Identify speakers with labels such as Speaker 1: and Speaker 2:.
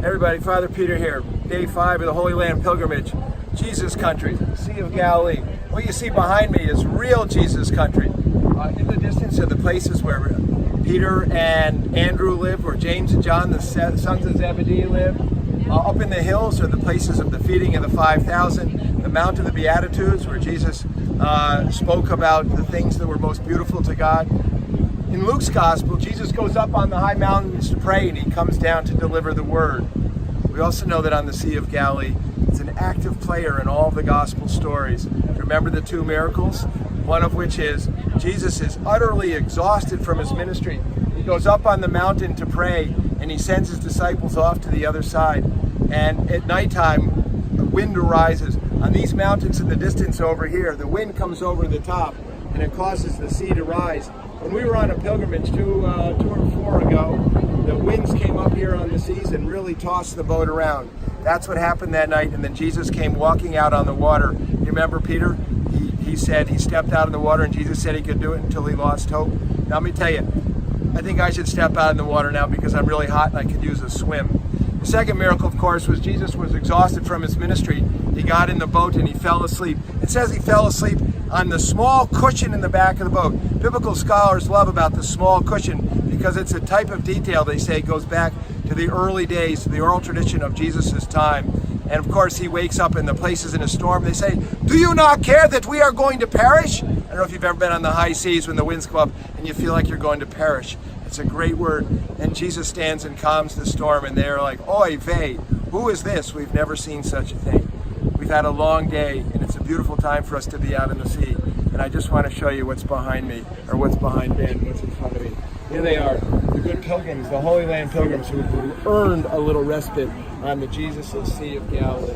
Speaker 1: Everybody, Father Peter here. Day 5 of the Holy Land Pilgrimage. Jesus country, Sea of Galilee. What you see behind me is real Jesus country. In the distance are the places where Peter and Andrew lived, where James and John, the sons of Zebedee, lived. Up in the hills are the places of the feeding of the 5,000, the Mount of the Beatitudes, where Jesus spoke about the things that were most beautiful to God. In Luke's Gospel, Jesus goes up on the high mountains to pray, and he comes down to deliver the word. We also know that on the Sea of Galilee, it's an active player in all the Gospel stories. Remember the 2 miracles? One of which is Jesus is utterly exhausted from his ministry. He goes up on the mountain to pray, and he sends his disciples off to the other side. And at nighttime, the wind arises. On these mountains in the distance over here, the wind comes over the top, and it causes the sea to rise. When we were on a pilgrimage two or four ago, the winds came up here on the seas and really tossed the boat around. That's what happened that night, and then Jesus came walking out on the water. You remember Peter? He said he stepped out in the water, and Jesus said he could do it until he lost hope. Now let me tell you, I think I should step out in the water now because I'm really hot and I could use a swim. The second miracle, of course, was Jesus was exhausted from his ministry. He got in the boat and he fell asleep. It says he fell asleep on the small cushion in the back of the boat. Biblical scholars love about the small cushion because it's a type of detail, they say, goes back to the early days, to the oral tradition of Jesus' time. And of course, he wakes up in the places in a storm. They say, "Do you not care that we are going to perish?" I don't know if you've ever been on the high seas when the winds come up and you feel like you're going to perish. It's a great word. And Jesus stands and calms the storm, and they're like, "Oy vey, who is this? We've never seen such a thing." We've had a long day, and it's a beautiful time for us to be out in the sea. And I just want to show you what's behind me, or what's behind Ben, what's in front of me. Here they are, the good pilgrims, the Holy Land Pilgrims, who earned a little respite on the Jesus' Sea of Galilee.